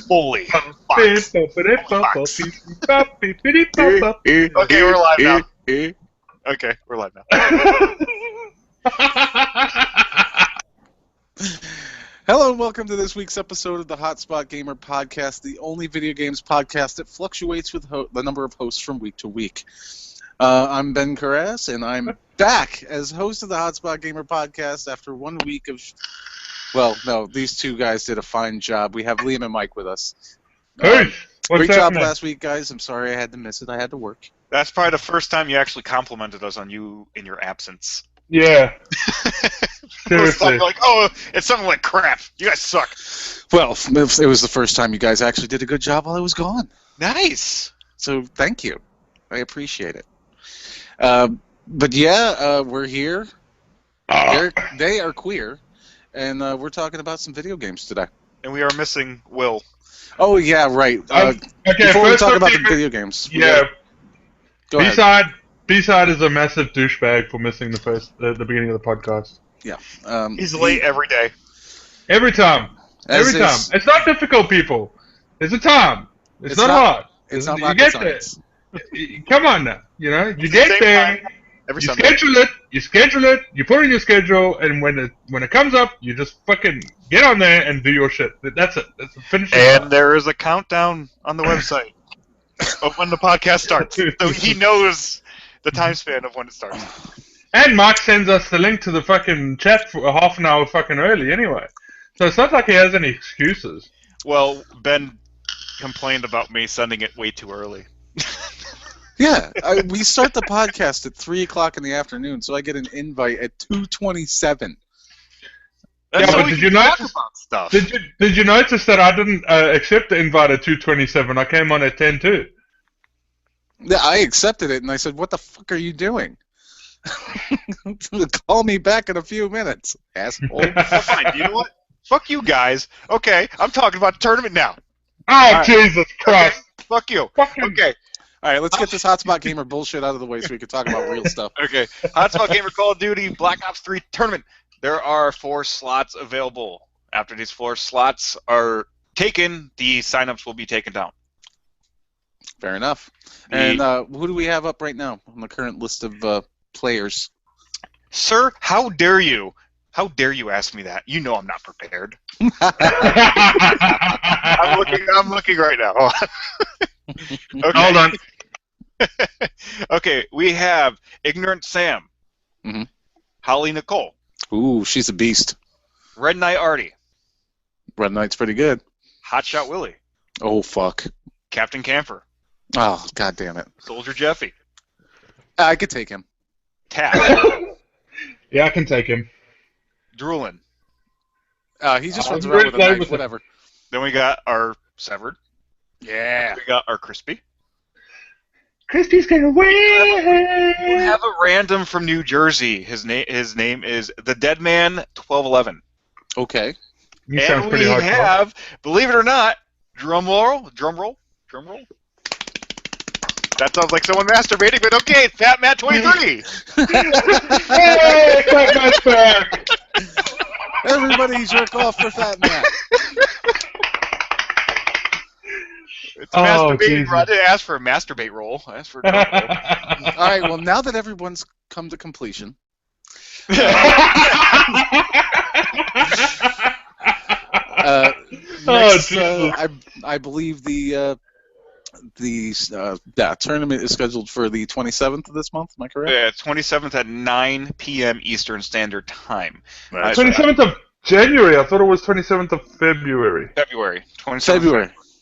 Holy Fox. Okay, we're live now. Okay, we're live now. Hello and welcome to this week's episode of the Hotspot Gamer Podcast, the only video games podcast that fluctuates with the number of hosts from week to week. I'm Ben Carras, and I'm back as host of the Hotspot Gamer Podcast after 1 week of... Well, no, these two guys did a fine job. We have Liam and Mike with us. Great job last week, guys. I'm sorry I had to miss it. I had to work. That's probably the first time you actually complimented us on you in your absence. Yeah. Seriously. Like, oh, it's something like crap. You guys suck. Well, it was the first time you guys actually did a good job while I was gone. Nice. So thank you. I appreciate it. But yeah, we're here. They are queer, and we're talking about some video games today. And we are missing Will. Oh yeah, right. Okay, before we talk about the video games, yeah. Go ahead. B-side is a massive douchebag for missing the beginning of the podcast. Yeah. He's late every day. Every time. It's not difficult, people. It's a time. It's not hard. It's not rocket science. Come on now. You know, you get there. You schedule it. You put it in your schedule, and when it comes up, you just fucking get on there and do your shit. That's it. That's the finish. And there is a countdown on the website of when the podcast starts, so he knows the time span of when it starts. And Mark sends us the link to the fucking chat for a half an hour fucking early anyway. So it's not like he has any excuses. Well, Ben complained about me sending it way too early. Yeah, we start the podcast at 3 o'clock in the afternoon, so I get an invite at 2:27. Yeah, but did you notice? Did you notice that I didn't accept the invite at 2:27? I came on at 10:02. Yeah, I accepted it, and I said, "What the fuck are you doing? Call me back in a few minutes, asshole." Fine. You know what? Fuck you guys. Okay, I'm talking about the tournament now. Oh, Jesus Christ! Okay. Fuck you. Okay. All right, let's get this Hotspot Gamer bullshit out of the way so we can talk about real stuff. Okay. Hotspot Gamer Call of Duty Black Ops 3 Tournament. There are 4 slots available. After these 4 slots are taken, the signups will be taken down. Fair enough. And who do we have up right now on the current list of players? Sir, how dare you? How dare you ask me that? You know I'm not prepared. I'm looking right now. Okay. Hold on. Okay, we have Ignorant Sam. Mm-hmm. Holly Nicole. Ooh, she's a beast. Red Knight Artie. Red Knight's pretty good. Hotshot Willie. Oh, fuck. Captain Camper. Oh, god damn it. Soldier Jeffy. I could take him. Tap. Yeah, I can take him. Droolin. He just runs around with a knife, whatever. Then we got our Severed. Yeah. We got our Crispy. Crispy's gonna win! We have a random from New Jersey. His name is The Dead Man 1211. Okay. He sounds pretty hardcore. hardcore. We have, believe it or not, drum roll. That sounds like someone masturbating, but okay, Fat Matt 23. Hey, Fat Matt's back! Everybody jerk off for Fat Matt. It's masturbating. I didn't ask for a masturbate roll. I asked for a drum roll. All right, well, now that everyone's come to completion, I believe the tournament is scheduled for the 27th of this month. Am I correct? Yeah, 27th at 9 p.m. Eastern Standard Time. 27th of January. I thought it was 27th of February. February.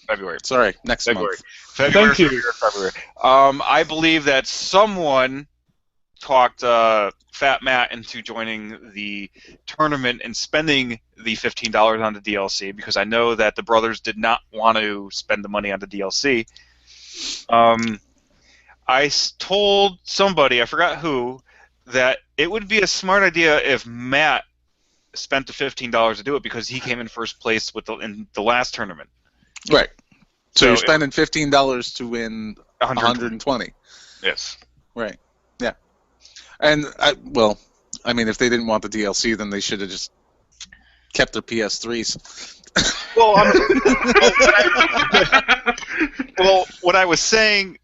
February. Sorry, next month. Thank you. February. I believe that someone talked Fat Matt into joining the tournament and spending the $15 on the DLC, because I know that the brothers did not want to spend the money on the DLC. I told somebody, I forgot who, that it would be a smart idea if Matt spent the $15 to do it, because he came in first place in the last tournament. Right. So you're spending $15 to win 120. Yes. Right. Yeah. And, if they didn't want the DLC, then they should have just kept their PS3s. Well, well, what I was saying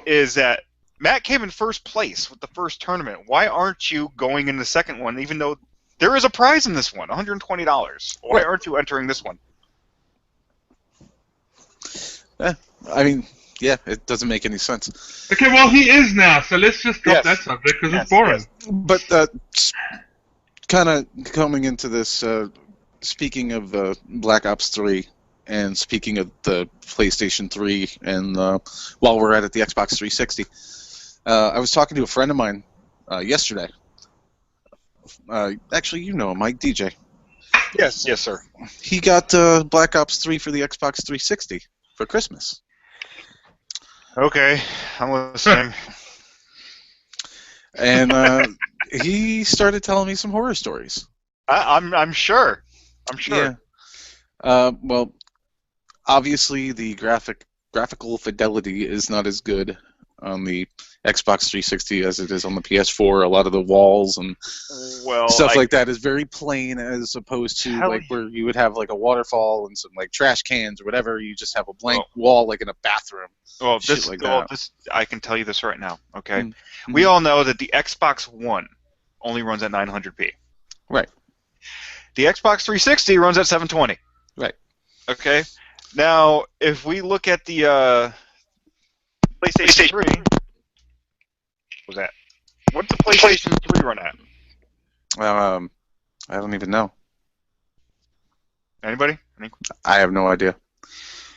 is that Matt came in first place with the first tournament. Why aren't you going in the second one, even though there is a prize in this one, $120? Why aren't you entering this one? I mean, yeah, it doesn't make any sense. Okay, well, he is now, so let's just drop that subject because it's boring. Yes. But kind of coming into this, speaking of Black Ops 3, and speaking of the PlayStation 3, and while we're at the Xbox 360, I was talking to a friend of mine yesterday. Actually, you know him, Mike DJ. Yes, sir. He got Black Ops 3 for the Xbox 360 for Christmas. Okay, I'm listening. And he started telling me some horror stories. I'm sure. I'm sure. Yeah. Well, obviously the graphical fidelity is not as good on the Xbox 360 as it is on the PS4. A lot of the walls and stuff like that is very plain, as opposed to like where you would have like a waterfall and some like trash cans or whatever. You just have a blank wall like in a bathroom. Well, I can tell you this right now. Okay, we all know that the Xbox One only runs at 900p. Right. The Xbox 360 runs at 720. Right. Okay. Now, if we look at the PlayStation 3, what was that? What's the PlayStation 3 run at? I don't even know. Anybody? I have no idea.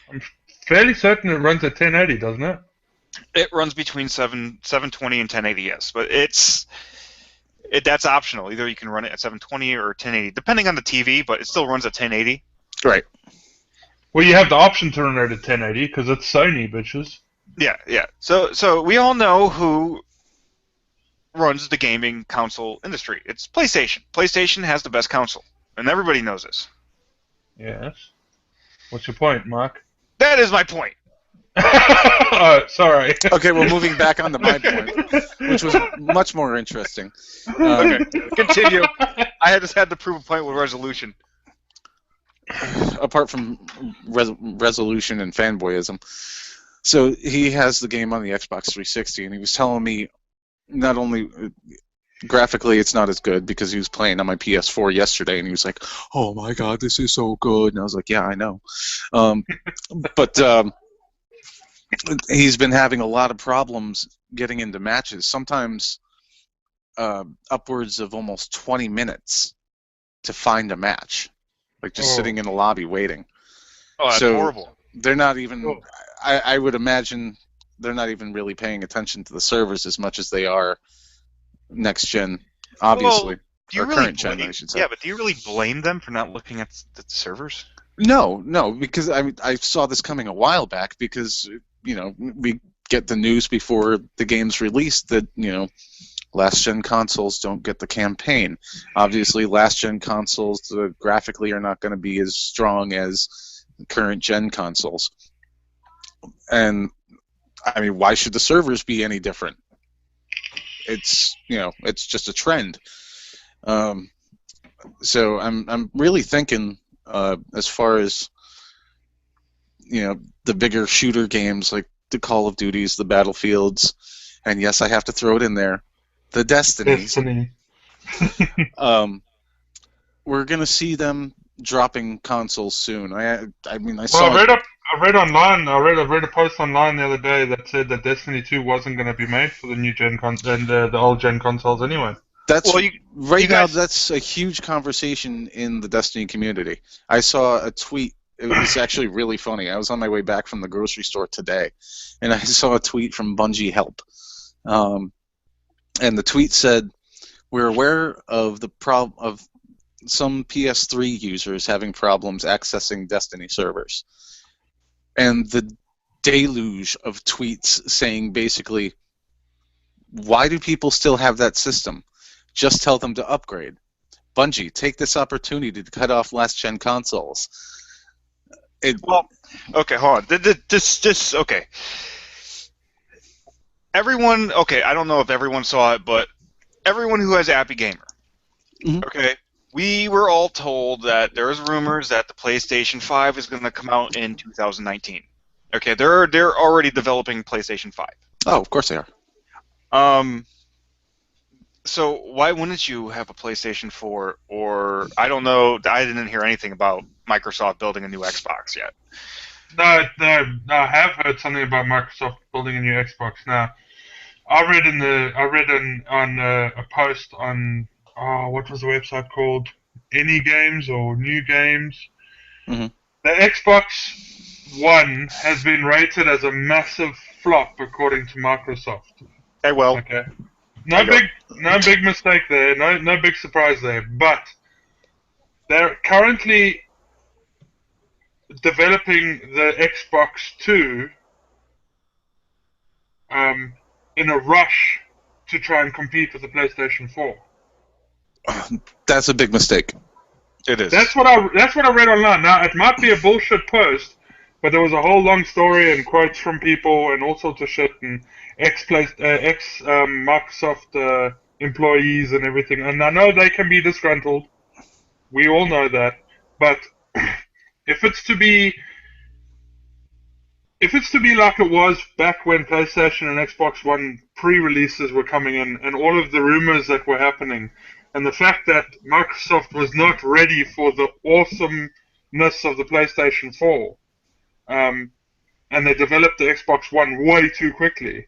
I'm fairly certain it runs at 1080, doesn't it? It runs between 720 and 1080, yes, but that's optional. Either you can run it at 720 or 1080, depending on the TV, but it still runs at 1080. Right. Well, you have the option to run it at 1080 because it's Sony, bitches. Yeah. So we all know who runs the gaming console industry. It's PlayStation. PlayStation has the best console, and everybody knows this. Yes. What's your point, Mark? That is my point. Oh, sorry. Okay, well, moving back on to my point, which was much more interesting. Okay, continue. I just had to prove a point with resolution. Apart from resolution and fanboyism. So he has the game on the Xbox 360, and he was telling me not only graphically it's not as good because he was playing on my PS4 yesterday, and he was like, "Oh my God, this is so good," and I was like, "Yeah, I know," but he's been having a lot of problems getting into matches. Sometimes upwards of almost 20 minutes to find a match. Like just sitting in the lobby waiting. Oh, that's horrible. They're not even. I would imagine they're not even really paying attention to the servers as much as they are next gen, obviously, or current gen, I should say. Yeah, but do you really blame them for not looking at the servers? No, because I saw this coming a while back because we get the news before the game's released that last-gen consoles don't get the campaign. Obviously, last-gen consoles graphically are not going to be as strong as current-gen consoles. And, I mean, why should the servers be any different? It's just a trend. So I'm really thinking, as far as, the bigger shooter games like the Call of Duties, the Battlefields, and yes, I have to throw it in there, the Destiny. We're gonna see them dropping consoles soon. I read online. I read a post online the other day that said that Destiny 2 wasn't going to be made for the new gen and the old gen consoles anyway. That's now. That's a huge conversation in the Destiny community. I saw a tweet. It was actually really funny. I was on my way back from the grocery store today, and I saw a tweet from Bungie Help. And the tweet said, "We're aware of the problem of some PS3 users having problems accessing Destiny servers." And the deluge of tweets saying basically, "Why do people still have that system? Just tell them to upgrade. Bungie, take this opportunity to cut off last-gen consoles." Okay, hold on. Okay. Everyone, I don't know if everyone saw it, but everyone who has Appy Gamer, okay, we were all told that there's rumors that the PlayStation 5 is going to come out in 2019. Okay, they're already developing PlayStation 5. Oh, of course they are. So why wouldn't you have a PlayStation 4? Or I don't know. I didn't hear anything about Microsoft building a new Xbox yet. No, I have heard something about Microsoft building a new Xbox. Now, I read on a post on what was the website called? Any Games or New Games. Mm-hmm. The Xbox One has been rated as a massive flop according to Microsoft. Hey, well, okay. No big mistake there. No big surprise there. But they're currently developing the Xbox 2 in a rush to try and compete with the PlayStation 4. That's a big mistake. It is. That's what I read online. Now, it might be a bullshit post, but there was a whole long story and quotes from people and all sorts of shit and Microsoft employees and everything. And I know they can be disgruntled. We all know that. But if it's to be like it was back when PlayStation and Xbox One pre-releases were coming in, and all of the rumors that were happening, and the fact that Microsoft was not ready for the awesomeness of the PlayStation 4, and they developed the Xbox One way too quickly.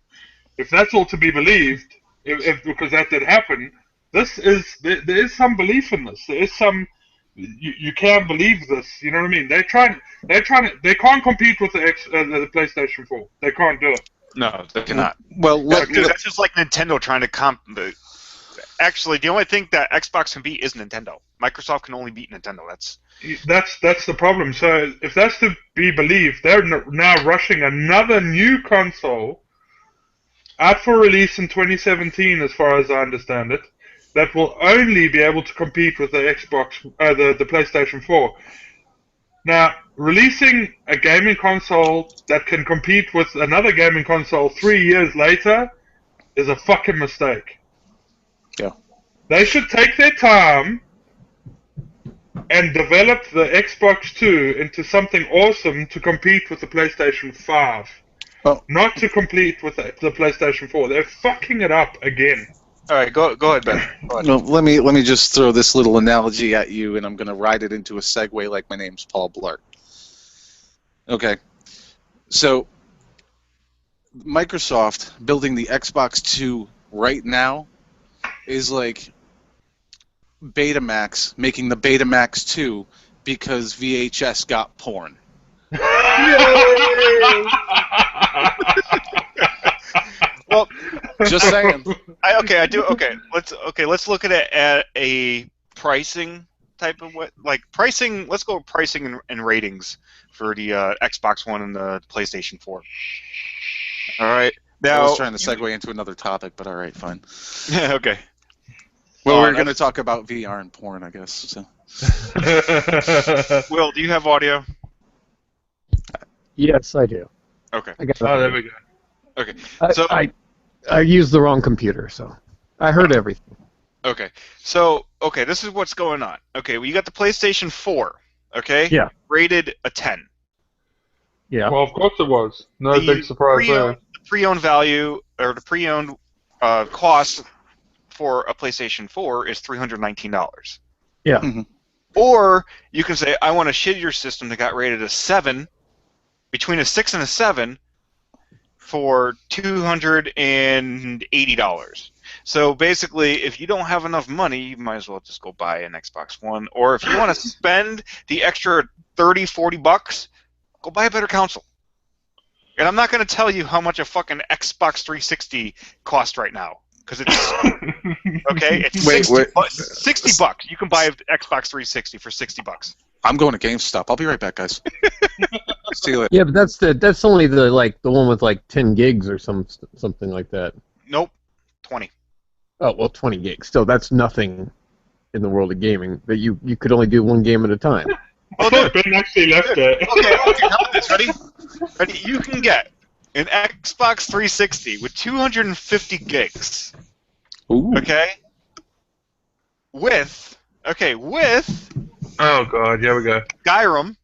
If that's all to be believed, because that did happen, there is some belief in this. There is some. You can believe this. You know what I mean? They can't compete with the PlayStation 4. They can't do it. No, they cannot. Well, that's just like Nintendo trying to Actually, the only thing that Xbox can beat is Nintendo. Microsoft can only beat Nintendo. That's the problem. So if that's to be believed, they're now rushing another new console out for release in 2017, as far as I understand it, that will only be able to compete with the the PlayStation 4. Now, releasing a gaming console that can compete with another gaming console 3 years later is a fucking mistake. Yeah. They should take their time and develop the Xbox 2 into something awesome to compete with the PlayStation 5. Oh. Not to compete with the PlayStation 4. They're fucking it up again. All right, go ahead, Ben. Go ahead. No, let me just throw this little analogy at you, and I'm going to ride it into a segue like my name's Paul Blart. Okay. So, Microsoft building the Xbox 2 right now is like Betamax making the Betamax 2 because VHS got porn. Well, just saying. Let's look at it at a pricing type of pricing. Let's go with pricing and ratings for the Xbox One and the PlayStation 4. All right. Now, I was trying to segue into another topic, but all right, fine. Okay. Well, we're going to talk about VR and porn, I guess. So. Will, do you have audio? Yes, I do. Okay. There we go. Okay. So I used the wrong computer, so I heard everything. Okay. So, this is what's going on. Okay, well, you got the PlayStation 4, okay? Yeah. Rated a 10. Yeah. Well, of course it was. No big surprise there. The pre-owned value, or the pre-owned cost for a PlayStation 4 is $319. Yeah. Mm-hmm. Or you can say, I want a shittier system that got rated a 7, between a 6 and a 7, for $280. So basically, if you don't have enough money, you might as well just go buy an Xbox One. Or if you want to spend the extra $30, $40, go buy a better console. And I'm not going to tell you how much a fucking Xbox 360 costs right now, because it's okay. It's $60. You can buy an Xbox 360 for $60. I'm going to GameStop. I'll be right back, guys. See you later. Yeah, but that's only the one with 10 gigs or something like that. Nope, 20. Oh well, 20 gigs. Still, that's nothing in the world of gaming. That you could only do one game at a time. I thought Ben actually left it. Okay, how about this? Ready? You can get an Xbox 360 with 250 gigs. Ooh. Okay? With Okay, with Oh god, here we go. Skyrim,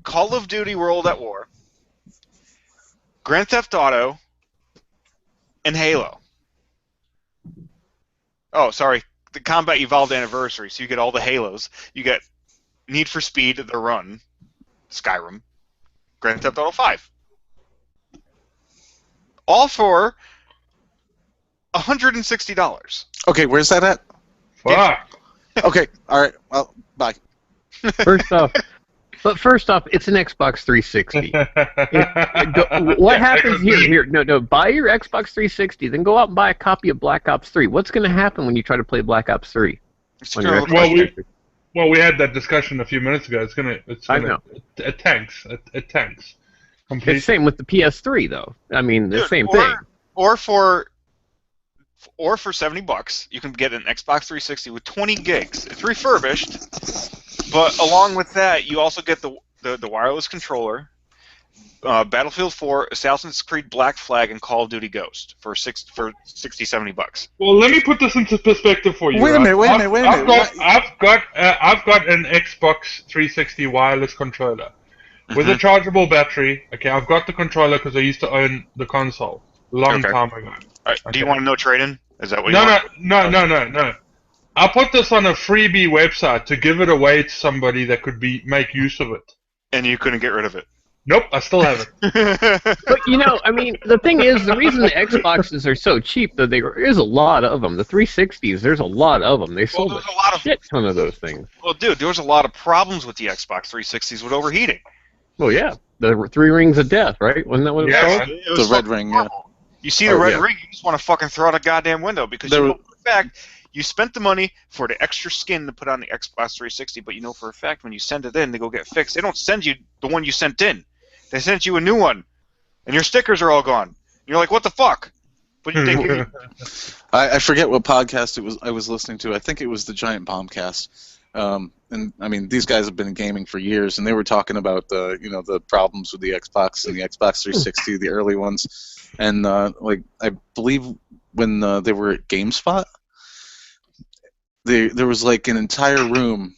Call of Duty World at War, Grand Theft Auto, and Halo. Oh, sorry. The Combat Evolved Anniversary. So you get all the Halos. You get Need for Speed, The Run, Skyrim, Grand Theft Auto 5. All for $160. Okay, where's that at? Fuck. Okay, all right. Well, bye. First off, it's an Xbox 360. What happens here? Here, no. Buy your Xbox 360, then go out and buy a copy of Black Ops 3. What's going to happen when you try to play Black Ops 3? On your Xbox? Well, we had that discussion a few minutes ago. I know. It tanks. It tanks. It's the same with the PS3, though. I mean, the same thing. Or for $70, you can get an Xbox 360 with 20 gigs. It's refurbished, but along with that, you also get the wireless controller, Battlefield 4, Assassin's Creed Black Flag, and Call of Duty Ghost for $60-$70. Well, let me put this into perspective for you. Wait a minute. I've got an Xbox 360 wireless controller with a chargeable battery. Okay, I've got the controller because I used to own the console long time ago. Right. Okay. Do you want to know trade-in? Is that what you want? No. I put this on a freebie website to give it away to somebody that could make use of it. And you couldn't get rid of it. Nope, I still have it. But I mean, the thing is, the reason the Xboxes are so cheap, though, there is a lot of them. The 360s, there's a lot of them. They sold a shit ton of those things. Well, dude, there was a lot of problems with the Xbox 360s with overheating. Well, yeah, the 3 rings of death, right? Wasn't that what it was called? It was the red ring, yeah. You see the red ring, you just want to fucking throw out a goddamn window because you know for a fact you spent the money for the extra skin to put on the Xbox 360, but you know for a fact when you send it in to go get fixed, they don't send you the one you sent in. They sent you a new one, and your stickers are all gone. And you're like, what the fuck? But they give you... I forget what podcast I was listening to. I think it was the Giant Bombcast. And I mean, these guys have been gaming for years, and they were talking about the problems with the Xbox and the Xbox 360, the early ones, and like I believe when they were at GameSpot, there was like an entire room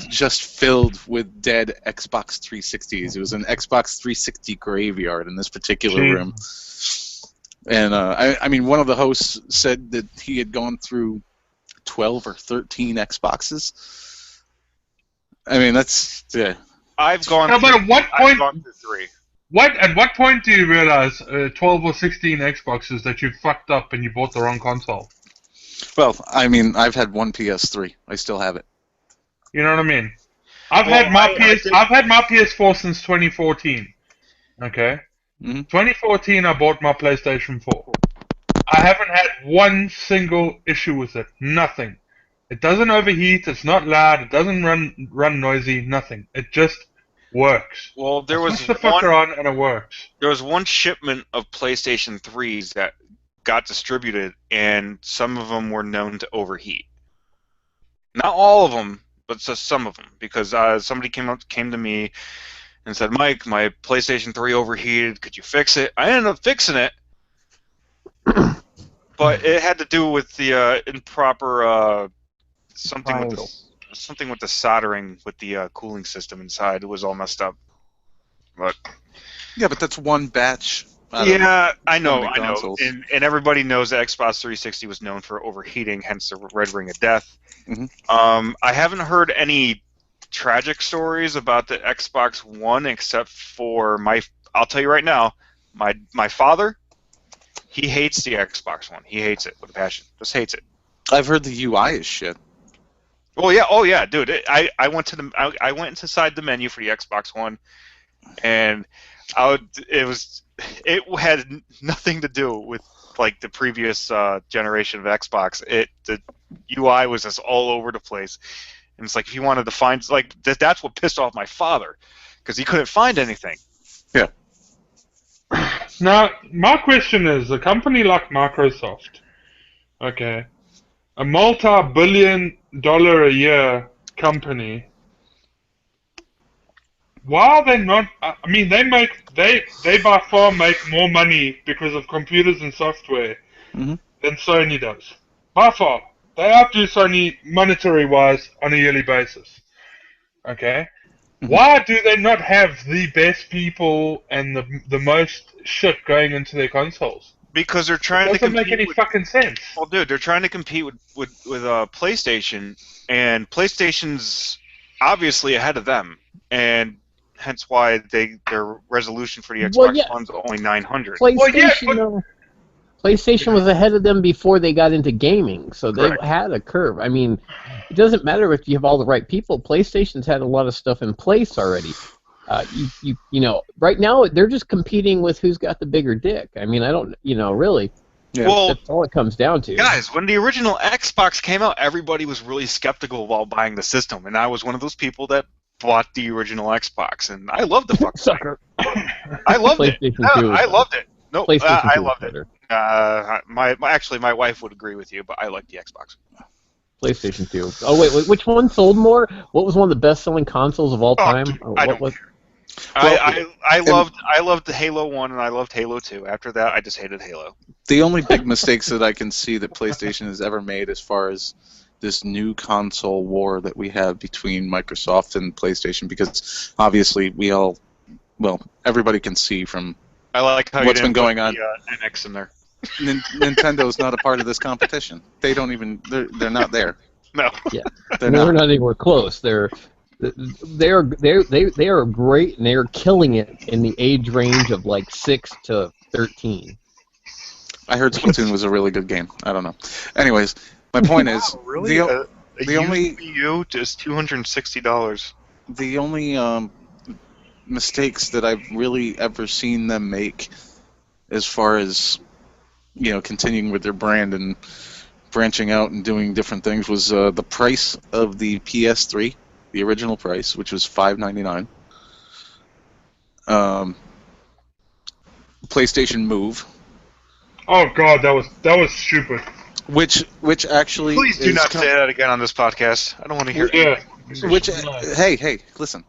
just filled with dead Xbox 360s. It was an Xbox 360 graveyard in this particular room. And I mean, one of the hosts said that he had gone through 12 or 13 Xboxes. I mean, that's I've gone. No, but at what point? I've gone through 3. At what point do you realize 12 or 16 Xboxes that you fucked up and you bought the wrong console? Well, I mean, I've had one PS3. I still have it. You know what I mean? I've had my PS4 since 2014. Okay. Mm-hmm. 2014, I bought my PlayStation 4. I haven't had one single issue with it. Nothing. It doesn't overheat. It's not loud. It doesn't run noisy. Nothing. It just works. Well, there was the fucker on and it works. There was one shipment of PlayStation 3s that got distributed, and some of them were known to overheat. Not all of them, but just some of them, because somebody came to me and said, "Mike, my PlayStation 3 overheated. Could you fix it?" I ended up fixing it, but it had to do with the improper something with the soldering with the cooling system inside. It was all messed up. But yeah, but that's one batch. Yeah, I know. And everybody knows that Xbox 360 was known for overheating, hence the red ring of death. Mm-hmm. I haven't heard any tragic stories about the Xbox One except for I'll tell you right now, my father, he hates the Xbox One. He hates it with a passion. Just hates it. I've heard the UI is shit. Well, yeah, oh yeah, dude. I went inside the menu for the Xbox One, and it had nothing to do with like the previous generation of Xbox. The UI was just all over the place, and it's like if you wanted to find that's what pissed off my father because he couldn't find anything. Yeah. Now, my question is, a company like Microsoft, okay, a multi-billion-dollar a year company. Why are they not? I mean, they by far make more money because of computers and software than Sony does. By far. They outdo Sony monetary-wise on a yearly basis. Okay? Why do they not have the best people and the most shit going into their consoles? Because they're trying to Doesn't compete make any fucking sense. Well, dude, they're trying to compete with PlayStation, and PlayStation's obviously ahead of them, and hence why their resolution for the Xbox One's only 900. PlayStation was ahead of them before they got into gaming, so they had a curve. I mean, it doesn't matter if you have all the right people. PlayStation's had a lot of stuff in place already. You know, right now they're just competing with who's got the bigger dick. I mean, I don't, really. Yeah. Well, that's all it comes down to. Guys, when the original Xbox came out, everybody was really skeptical while buying the system, and I was one of those people that bought the original Xbox, and I loved the fucking sucker. I loved it. I loved it. No, I loved it. My wife would agree with you, but I like the Xbox. PlayStation 2. Oh wait, which one sold more? What was one of the best-selling consoles of all time? I loved the Halo 1 and I loved Halo 2. After that, I just hated Halo. The only big mistakes that I can see that PlayStation has ever made as far as this new console war that we have between Microsoft and PlayStation, because obviously everybody can see from I like how what's been going on. The, NX in there. Nintendo's not a part of this competition. They don't even. They're not there. No. Yeah. They're not anywhere close. They are great, and they are killing it in the age range of like 6 to 13. I heard Splatoon was a really good game. I don't know. Anyways, my point is really? The only Wii U is $260. The only mistakes that I've really ever seen them make, as far as continuing with their brand and branching out and doing different things, was the price of the PS3, the original price, which was $5.99. PlayStation Move. Oh God, that was stupid. Which actually. Please do not say that again on this podcast. I don't want to hear it. Hey, listen.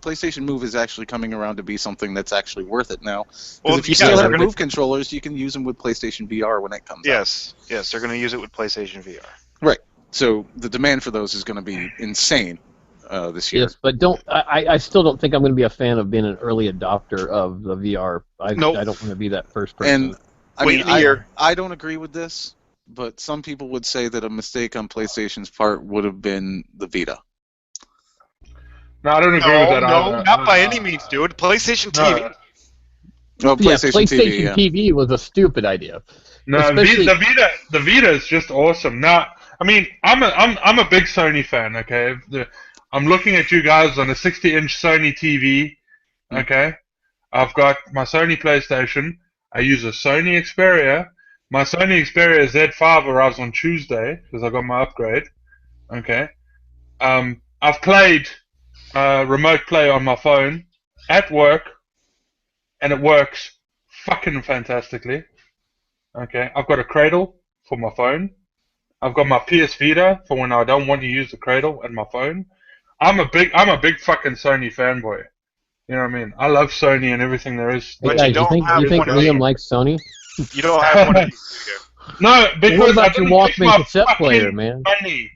PlayStation Move is actually coming around to be something that's actually worth it now. Well, if you still have Move controllers, you can use them with PlayStation VR when it comes out. Yes, they're going to use it with PlayStation VR. Right. So the demand for those is going to be insane this year. Yes, but I still don't think I'm going to be a fan of being an early adopter of the VR. I don't want to be that first person. And I don't agree with this, but some people would say that a mistake on PlayStation's part would have been the Vita. No, I don't agree with that. No, not by any means, dude. PlayStation TV. Well, PlayStation TV was a stupid idea. No, the Vita is just awesome. Now, I mean, I'm a big Sony fan. Okay, I'm looking at you guys on a 60-inch Sony TV. Okay, I've got my Sony PlayStation. I use a Sony Xperia. My Sony Xperia Z5 arrives on Tuesday because I got my upgrade. Okay, I've played remote play on my phone at work, and it works fucking fantastically. Okay, I've got a cradle for my phone. I've got my PS Vita for when I don't want to use the cradle and my phone. I'm a big fucking Sony fanboy. You know what I mean? I love Sony and everything there is. But you think Liam likes Sony? You don't have one of these. No, because what about your Walkman cassette player, man? Money.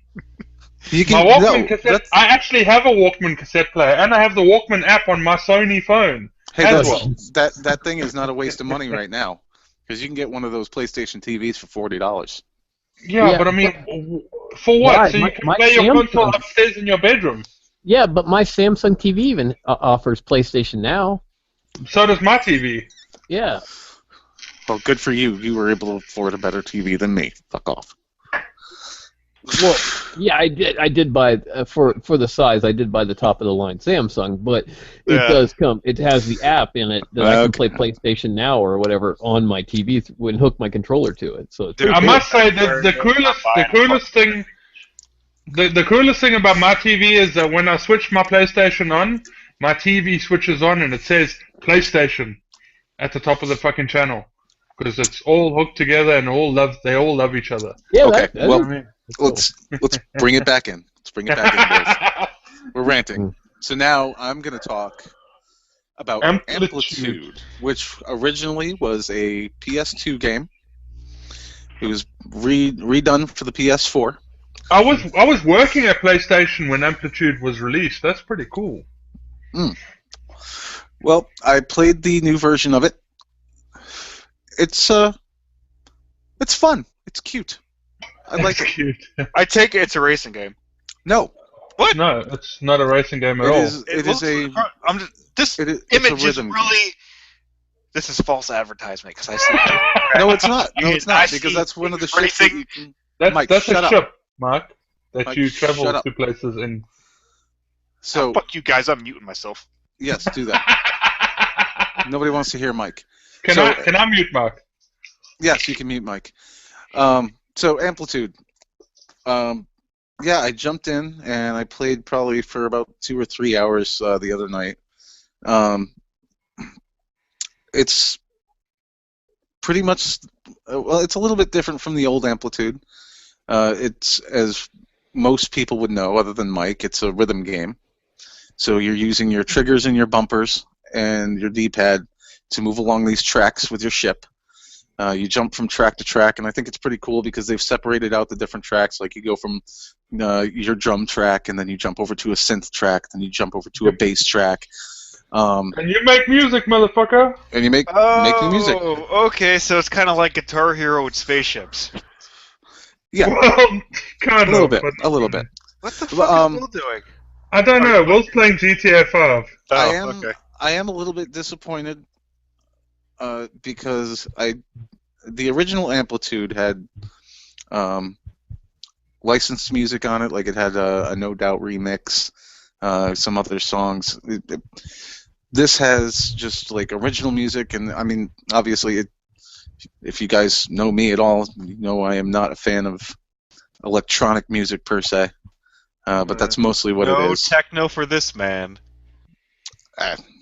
My Walkman cassette. I actually have a Walkman cassette player, and I have the Walkman app on my Sony phone. Hey, that thing is not a waste of money right now, because you can get one of those PlayStation TVs for $40. Yeah, but I mean, for what? Why? So you can play your console upstairs in your bedroom. Yeah, but my Samsung TV even offers PlayStation Now. So does my TV. Yeah. Well, good for you. You were able to afford a better TV than me. Fuck off. Well, yeah, I did buy for the size. I did buy the top of the line Samsung, but it does come. It has the app in it that I can play PlayStation Now or whatever on my TV and hook my controller to it. So it's I must say that the coolest thing about my TV is that when I switch my PlayStation on, my TV switches on and it says PlayStation at the top of the fucking channel because it's all hooked together and they all love each other. Yeah. Okay. Let's bring it back in. Let's bring it back in, boys. We're ranting. So now I'm going to talk about Amplitude, which originally was a PS2 game. It was redone for the PS4. I was working at PlayStation when Amplitude was released. That's pretty cool. Well, I played the new version of it. It's fun. It's cute. I like it. Cute. I take it it's a racing game. No, What? No, it's not a racing game at it all. is. It is a. This It's image a is rhythm. really. This is false advertisement because I see. No, it's not. No, it's I not because see that's one of the ships that racing. you can. That's Mike, a shut up. ship, Mark, that Mike, you travel shut up. to places in. So Fuck you guys! I'm muting myself. yes, do that. Nobody wants to hear Mike. Can I mute Mark? Yes, you can mute Mike. So Amplitude. Yeah, I jumped in and I played probably for about 2 or 3 hours the other night. It's pretty much, well, it's a little bit different from the old Amplitude. It's, as most people would know, other than Mike, it's a rhythm game. So you're using your triggers and your bumpers and your D-pad to move along these tracks with your ship. You jump from track to track, and I think it's pretty cool because they've separated out the different tracks. Like you go from your drum track, and then you jump over to a synth track, then you jump over to a bass track. Can you make music, motherfucker? And you make new music. Oh, okay. So it's kind of like Guitar Hero with spaceships. Yeah, Well, kind a little of, bit. but A little bit. What the fuck Well, is Will doing? I don't know. Will's playing GTA 5. Oh, I am a little bit disappointed because the original Amplitude had licensed music on it, like it had a No Doubt remix, some other songs. This has just like original music, and I mean, obviously, if you guys know me at all, you know I am not a fan of electronic music per se, but that's mostly what it is. No techno for this man.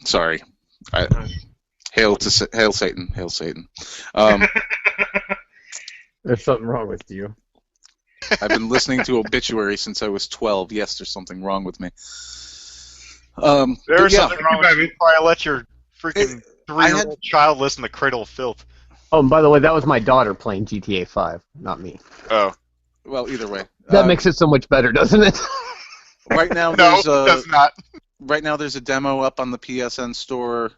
Sorry. Hail Satan. Hail Satan. There's something wrong with you. I've been listening to Obituary since I was 12. Yes, there's something wrong with me. But There's yeah, something wrong with you. Probably let your freaking I 3-year-old child listen to Cradle of Filth. Oh, and by the way, that was my daughter playing GTA 5, not me. Oh. well, either way. That makes it so much better, doesn't it? Right now, No, there's it does not. right now there's a demo up on the PSN store.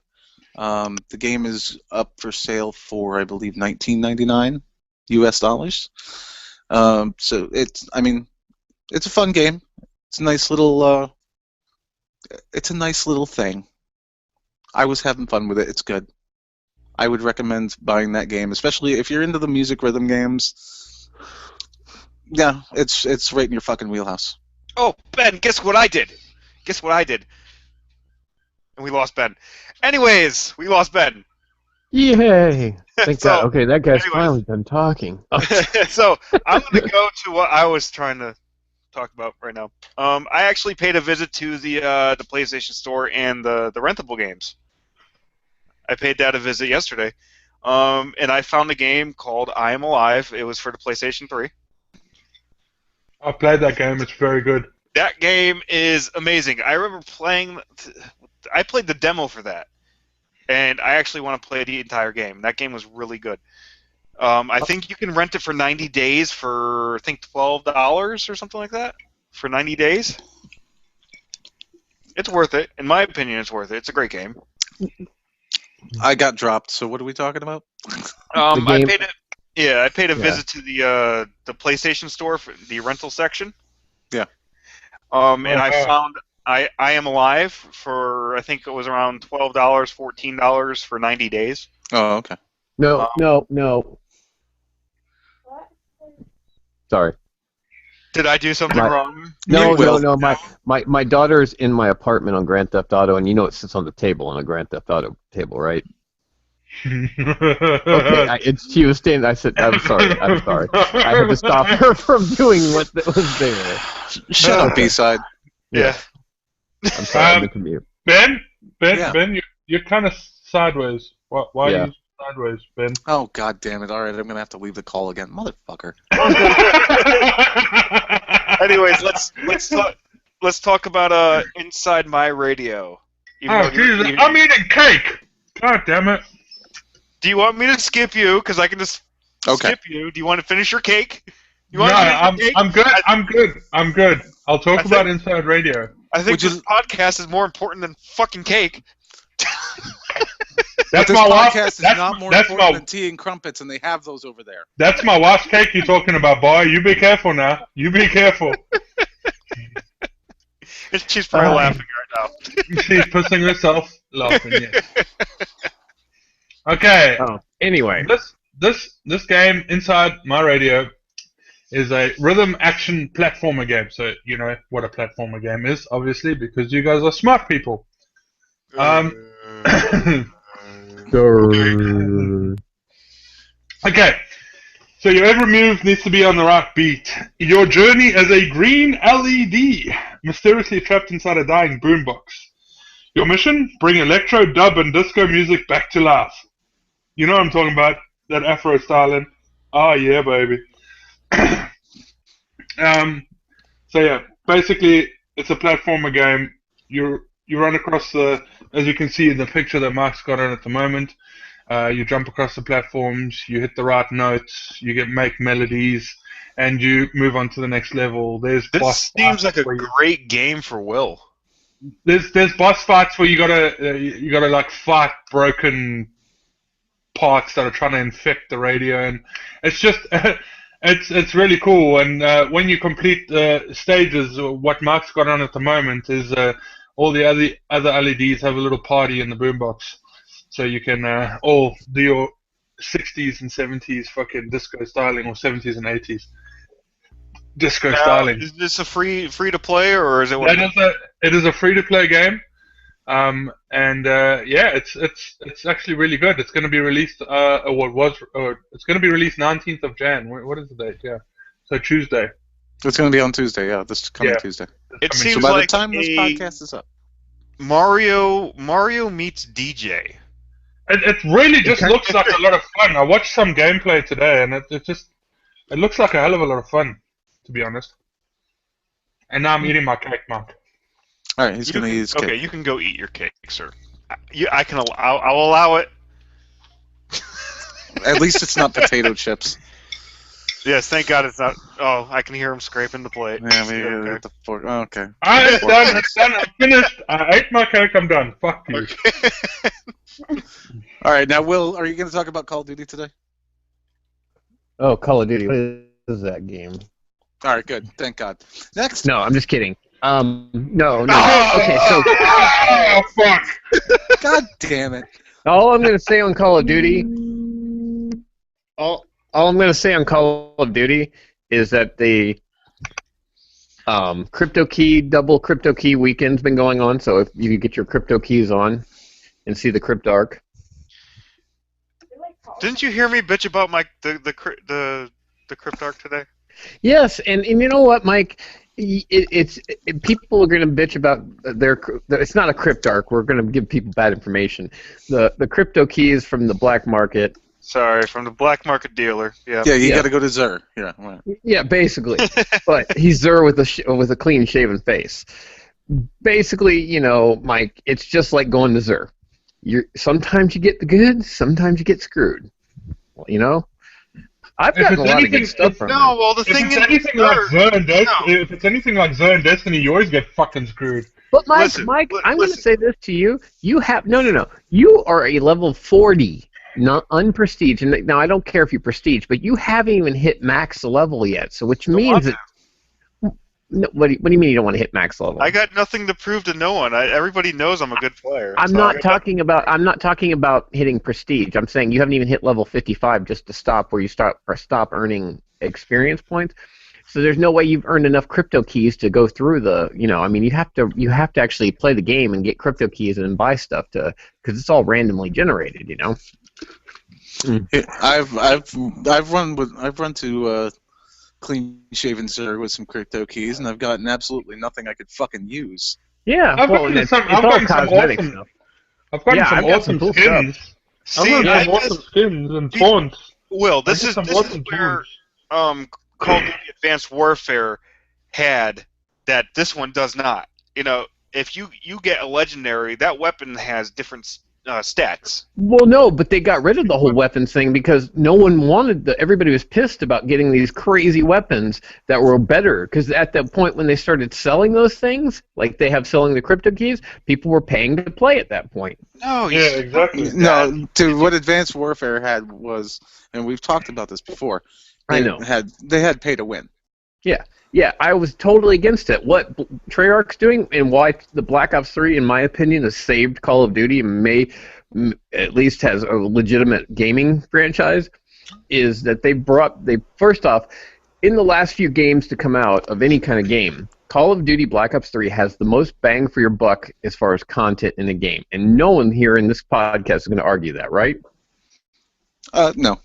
The game is up for sale for, I believe, $19.99 US. So it's a fun game. It's a nice little thing. I was having fun with it. It's good. I would recommend buying that game, especially if you're into the music rhythm games. Yeah, it's right in your fucking wheelhouse. Oh, Ben, guess what I did? And we lost Ben. Anyways, we lost Ben. Yay! Thank So, God. Okay, that guy's anyways. finally done talking. So I'm going to go to what I was trying to talk about right now. I actually paid a visit to the PlayStation Store and the rentable games. I paid that a visit yesterday, and I found a game called I Am Alive. It was for the PlayStation 3. I played that game. It's very good. That game is amazing. I remember playing. I played the demo for that, and I actually want to play the entire game. That game was really good. I think you can rent it for 90 days for, I think, $12 or something like that for 90 days. It's worth it. In my opinion, it's worth it. It's a great game. I got dropped. So what are we talking about? I paid a visit to the PlayStation Store for the rental section. Yeah. And I found I Am Alive for, I think it was around $12, $14 for 90 days. Oh, okay. No. Sorry. Did I do something wrong? No. My daughter's in my apartment on Grand Theft Auto, and you know it sits on the table on a Grand Theft Auto table, right? Okay, she was standing. I said, I'm sorry. I had to stop her from doing what was there. Shut up, B-side. Yeah. I'm sorry, I'm in mute. Ben, Yeah. Ben, you're kind of sideways. Why are Yeah. you sideways, Ben? Oh, god damn it. All right, I'm going to have to leave the call again. Motherfucker. Anyways, let's talk about Inside My Radio. Oh, Jesus, I'm eating cake! God damn it. Do you want me to skip you? Because I can just Okay. skip you. Do you want to finish your cake? You want I'm good. I'm good. I'll talk about think- Inside Radio. I think this podcast is more important than fucking cake. But That's this my last. podcast is That's not more that's important my than tea and crumpets, and they have those over there. that's my last cake you're talking about, boy. You be careful now. You be careful. She's probably laughing right now. She's pissing herself laughing. Yeah. Okay. Oh, anyway. This game, Inside My Radio, is a rhythm action platformer game. So you know what a platformer game is, obviously, because you guys are smart people. Okay. So your every move needs to be on the right beat. Your journey as a green LED, mysteriously trapped inside a dying boombox. Your mission: bring electro, dub, and disco music back to life. You know what I'm talking about? That Afro styling. Oh yeah, baby. So yeah, basically it's a platformer game. You run across the, as you can see in the picture that Mark's got on at the moment. You jump across the platforms, you hit the right notes, you make melodies, and you move on to the next level. There's This boss seems fights like a where you- great game for Will. There's boss fights where you gotta like fight broken parts that are trying to infect the radio, and it's just it's really cool. And when you complete the stages, what Mark's got on at the moment is all the other LEDs have a little party in the boombox, so you can all do your 60s and 70s fucking disco styling, or 70s and 80s disco styling. Is this a free to play, or is it? It is a free to play game, and yeah, it's actually really good. It's going to be released. It's going to be released 19th of Jan. What is the date? Yeah, so Tuesday. It's going to be on Tuesday. Yeah, this coming Yeah. Tuesday. It I mean, seems So by like the time this a podcast is up, Mario meets DJ. It really just looks like a lot of fun. I watched some gameplay today, and it looks like a hell of a lot of fun, to be honest. And now I'm eating my cake, Mark. all right, he's going to eat his cake. Okay, you can go eat your cake, sir. I'll allow it. At least it's not potato chips. Yes, thank God it's not. Oh, I can hear him scraping the plate. Yeah, maybe Okay. with the fork. Oh, okay. Alright, it's done. It's done. I'm finished. I ate my cake. I'm done. Fuck you. All right, now, Will, are you going to talk about Call of Duty today? Oh, Call of Duty. What is that game? All right, good. Thank God. Next. No, I'm just kidding. No. Oh, Okay, so Oh, fuck. God damn it. all I'm gonna say on Call of Duty, all I'm gonna say on Call of Duty is that the double crypto key weekend's been going on. So if you could get your crypto keys on and see the Cryptarch. Didn't you hear me bitch about the Cryptarch today? Yes, and you know what, Mike? People are going to bitch about it's not a Cryptarch. We're going to give people bad information. The crypto keys from the black market. Sorry, from the black market dealer. Yeah. Yeah, you Yeah. got to go to Xur. Yeah. Right. Yeah, basically. But he's there with a clean shaven face. Basically, you know, Mike, it's just like going to Xur. Sometimes you get the goods, sometimes you get screwed. Well, you know, I've If gotten a it's lot of anything- good stuff if- from No, him. well, the If thing it's is, anything like Xur and Destiny, No. if it's anything like Xur and Destiny, you always get fucking screwed. But Mike, Listen, I'm going to listen. say this to you: you have no. You are a level 40, not unprestige. And now I don't care if you prestige, but you haven't even hit max level yet. So which means that. No, what do you mean you don't want to hit max level? I got nothing to prove to no one. Everybody knows I'm a good player. I'm So not I got talking about hitting prestige. I'm saying you haven't even hit level 55 just to stop where you stop earning experience points. So there's no way you've earned enough crypto keys to go through I mean, you have to actually play the game and get crypto keys and then buy stuff because it's all randomly generated, you know. I've run to clean shaven Xur with some crypto keys, and I've gotten absolutely nothing I could fucking use. Yeah, I've well, gotten it's some- I've all gotten some cosmetic awesome- stuff. I've gotten Yeah, some I've got awesome some cool skins. stuff. I've See, gotten I some awesome just, skins and taunts. Will, this I is get some this awesome is where taunts. Call of Duty Advanced Warfare had that this one does not. You know, if you get a legendary, that weapon has different stats. Well, no, but they got rid of the whole weapons thing because no one wanted everybody was pissed about getting these crazy weapons that were better. Because at that point when they started selling those things, like they have selling the crypto keys, people were paying to play at that point. No, Yeah, exactly. No, to what Advanced Warfare had was, and we've talked about this before. I know. They had pay to win. Yeah, I was totally against it. What Treyarch's doing and why the Black Ops 3, in my opinion, has saved Call of Duty and at least has a legitimate gaming franchise, is that they first off, in the last few games to come out of any kind of game, Call of Duty Black Ops 3 has the most bang for your buck as far as content in a game. And no one here in this podcast is going to argue that, right? No.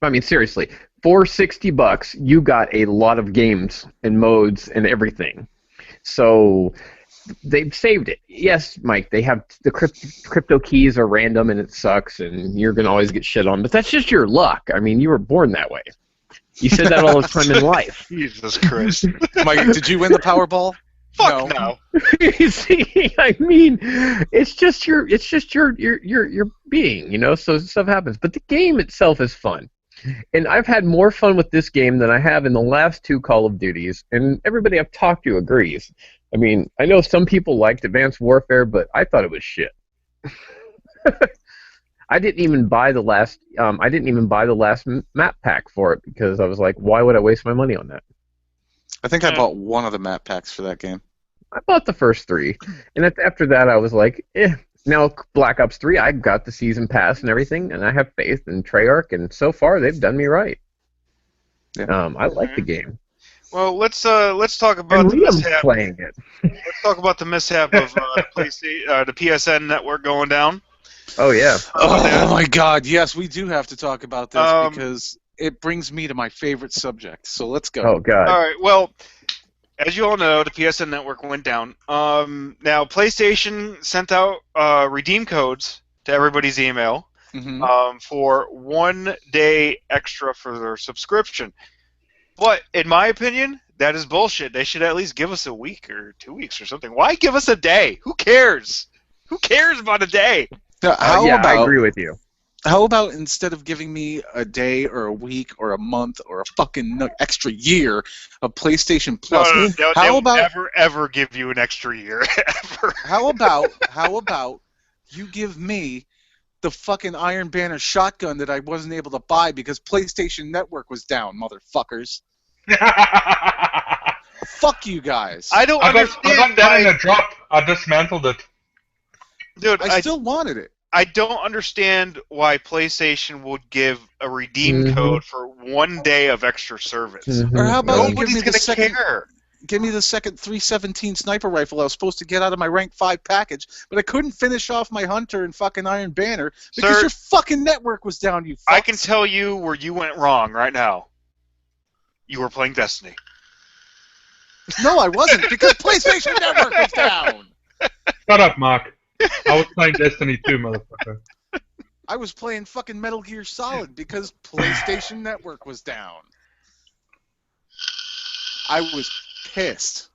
I mean, seriously. For $60, you got a lot of games and modes and everything. So they've saved it. Yes, Mike, they have the crypto keys are random and it sucks and you're going to always get shit on. But that's just your luck. I mean, you were born that way. You said that all the time in life. Jesus Christ. Mike, did you win the Powerball? Fuck no. You see, I mean, it's just your being, you know. So stuff happens, but the game itself is fun. And I've had more fun with this game than I have in the last two Call of Duties, and everybody I've talked to agrees. I mean, I know some people liked Advanced Warfare, but I thought it was shit. I didn't even buy the last. Map pack for it because I was like, why would I waste my money on that? I think I bought one of the map packs for that game. I bought the first three, and after that, I was like, eh. Now, Black Ops 3, I got the season pass and everything, and I have faith in Treyarch, and so far they've done me right. Yeah. I like the game. Well, let's talk about And the Liam's mishap. playing it. Let's talk about the mishap of the PSN network going down. Oh yeah. Oh my God! Yes, we do have to talk about this Um, because it brings me to my favorite subject. So let's go. Oh god. All right. Well, as you all know, the PSN network went down. Now, PlayStation sent out redeem codes to everybody's email for 1 day extra for their subscription. But in my opinion, that is bullshit. They should at least give us a week or 2 weeks or something. Why give us a day? Who cares? Who cares about a day? Now, I agree with you. How about instead of giving me a day or a week or a month or a fucking extra year of PlayStation Plus? No, how they will about ever give you an extra year ever? how about you give me the fucking Iron Banner shotgun that I wasn't able to buy because PlayStation Network was down, motherfuckers. Fuck you guys. I don't understand. I got that in a drop. I dismantled it. Dude, I still wanted it. I don't understand why PlayStation would give a redeem code for 1 day of extra service. Or how about you give Nobody's me the gonna second? care. Give me the second 317 sniper rifle I was supposed to get out of my rank 5 package, but I couldn't finish off my Hunter and fucking Iron Banner because Sir, your fucking network was down, you fucks. I can tell you where you went wrong right now. You were playing Destiny. No, I wasn't, because PlayStation Network was down. Shut up, Mark. I was playing Destiny 2, motherfucker. I was playing fucking Metal Gear Solid because PlayStation Network was down. I was pissed.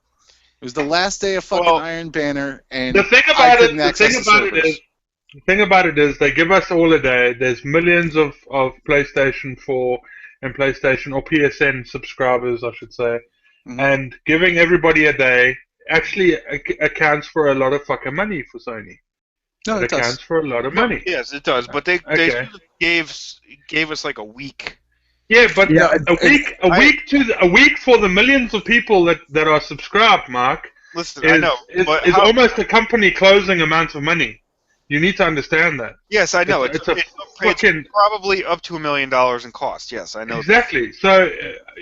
It was the last day of fucking Iron Banner, and The thing I couldn't access the servers. The thing about it is they give us all a day. There's millions of PlayStation 4 and PlayStation or PSN subscribers, I should say, and giving everybody a day actually accounts for a lot of fucking money for Sony. No, it accounts for a lot of money. Yes, it does. But they gave us like a week. Yeah, but a week for the millions of people that are subscribed, Mark. Listen, is, I know, is almost a company closing amount of money. You need to understand that. Yes, I know. It's probably up to $1 million in cost. Yes, I know. Exactly. So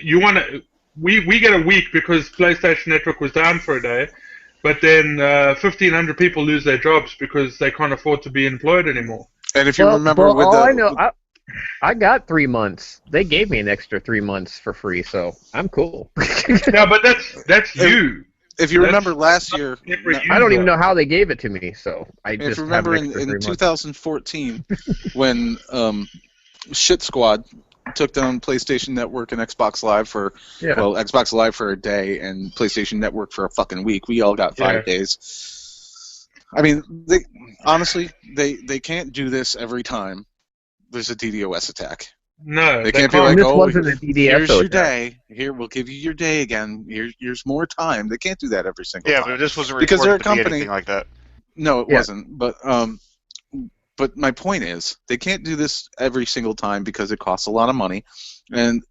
you want to. We get a week because PlayStation Network was down for a day, but then 1,500 people lose their jobs because they can't afford to be employed anymore. And if you remember, I got 3 months. They gave me an extra 3 months for free, so I'm cool. Yeah, but that's you. If you remember last year, I don't even know how they gave it to me, so I just. If you remember in 2014 when Shit Squad took down PlayStation Network and Xbox Live Xbox Live for a day and PlayStation Network for a fucking week. We all got 5 days. I mean, honestly, they can't do this every time there's a DDoS attack. No, They can't be like, This oh, wasn't a DDoS here's your attack. day. Here, we'll give you your day again. Here's more time. They can't do that every single Yeah, time. but this wasn't Because they're a reported to be company. anything like that. No, it Yeah. wasn't. But my point is, they can't do this every single time because it costs a lot of money, and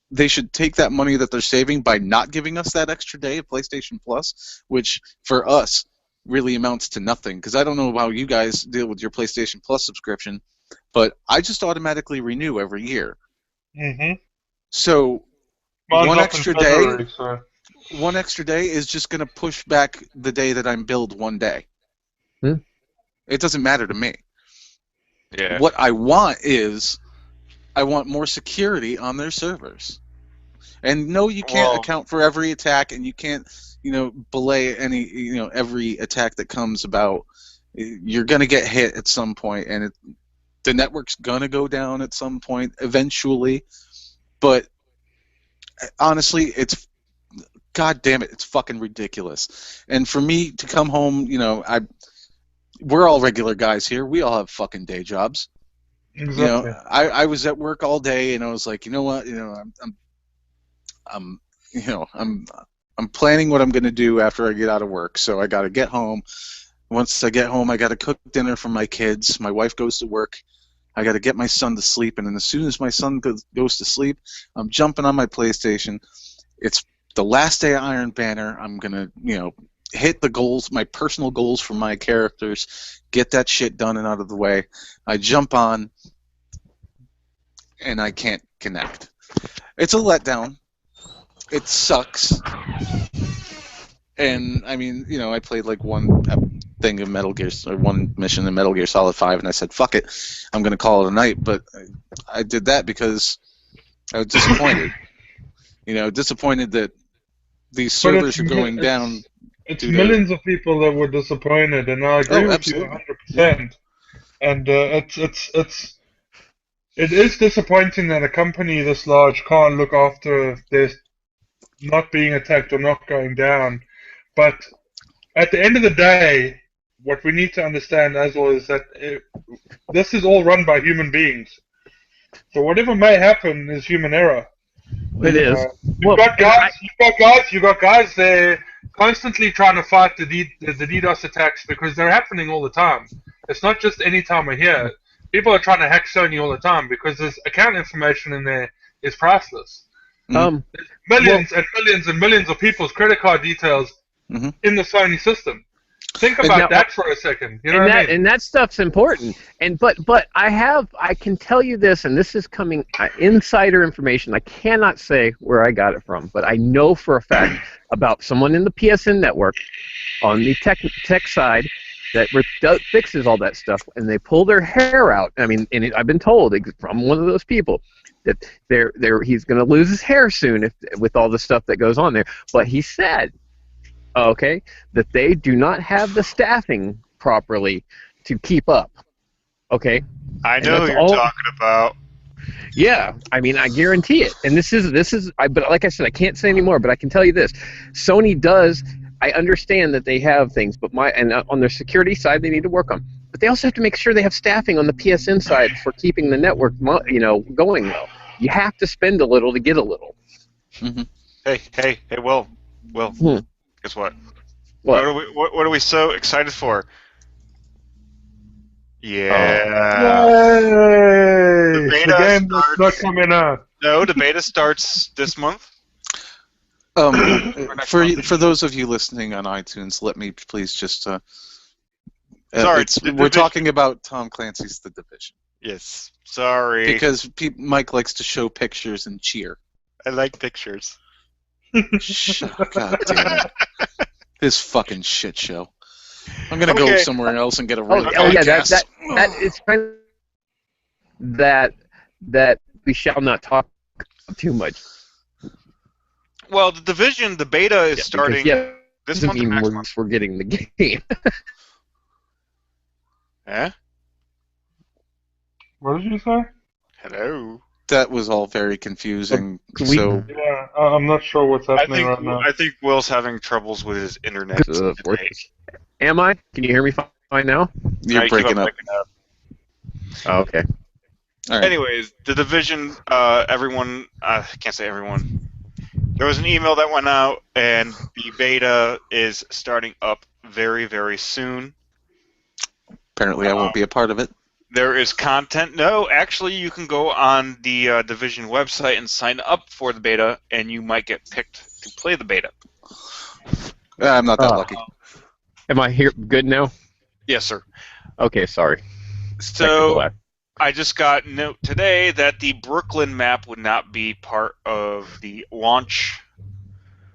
they should take that money that they're saving by not giving us that extra day of PlayStation Plus, which for us really amounts to nothing. Because I don't know how you guys deal with your PlayStation Plus subscription, but I just automatically renew every year. Mm-hmm. So Mine's one up in extra February, day, so. one extra day is just going to push back the day that I'm billed one day. It doesn't matter to me. Yeah. What I want is, I want more security on their servers. And no, you can't Well- account for every attack, and you can't, belay any, every attack that comes about. You're gonna get hit at some point, and the network's gonna go down at some point eventually. But honestly, God damn it, it's fucking ridiculous. And for me to come home, we're all regular guys here. We all have fucking day jobs. Exactly. I was at work all day, and I was like, you know what, I'm planning what I'm going to do after I get out of work. So I got to get home. Once I get home, I got to cook dinner for my kids. My wife goes to work. I got to get my son to sleep, and then as soon as my son goes to sleep, I'm jumping on my PlayStation. It's the last day of Iron Banner. I'm gonna, hit the goals, my personal goals for my characters, get that shit done and out of the way. I jump on, and I can't connect. It's a letdown. It sucks. And I mean, I played like one thing of Metal Gear, or one mission in Metal Gear Solid 5, and I said, "Fuck it, I'm gonna call it a night." But I did that because I was disappointed. Disappointed that these servers are going down. It's due to- millions of people that were disappointed, and I agree with absolutely. you 100%. And it is disappointing that a company this large can't look after this not being attacked or not going down. But at the end of the day, what we need to understand as well is that this is all run by human beings. So whatever may happen is human error. It is. You've got guys there constantly trying to fight the DDoS attacks because they're happening all the time. It's not just any time we're here. People are trying to hack Sony all the time because this account information in there is priceless. Millions and millions and millions of people's credit card details in the Sony system. Think about that for a second. You know what I mean? And that stuff's important. But I can tell you this, and this is coming insider information. I cannot say where I got it from, but I know for a fact about someone in the PSN network on the tech side that fixes all that stuff, and they pull their hair out. I mean, I've been told from one of those people that he's going to lose his hair soon with all the stuff that goes on there. But he said, okay, that they do not have the staffing properly to keep up. Okay? I know who you're talking about. Yeah, I mean, I guarantee it. And this is but like I said, I can't say anymore, but I can tell you this. Sony does, I understand that they have things, but on their security side, they need to work on. But they also have to make sure they have staffing on the PSN side for keeping the network, going though. You have to spend a little to get a little. Mm-hmm. Hey, Will. Guess what? What? What are we so excited for? Yeah. Yay! beta The game that's starts- not coming out. No, the beta starts this month. For those of you listening on iTunes, let me please just. Sorry, we're Division. talking about Tom Clancy's The Division. Yes. Sorry. Because Mike likes to show pictures and cheer. I like pictures. God damn it. This fucking shit show. I'm gonna go somewhere else and get a real podcast. that it's kind of that we shall not talk too much. Well, the Division, the beta is starting this month or next month. We're getting the game. Yeah? What did you say? Hello. That was all very confusing. So Yeah, I'm not sure what's happening right now. I think Will's having troubles with his internet. Am I? Can you hear me fine? I know. You're you keep breaking up. Oh, okay. All right. Anyways, the Division, everyone, I can't say everyone. There was an email that went out, and the beta is starting up very, very soon. Apparently, I won't be a part of it. There is content. No, actually, you can go on the Division website and sign up for the beta, and you might get picked to play the beta. I'm not that lucky. Am I here good now? Yes, sir. Okay, sorry. So, I just got a note today that the Brooklyn map would not be part of the launch.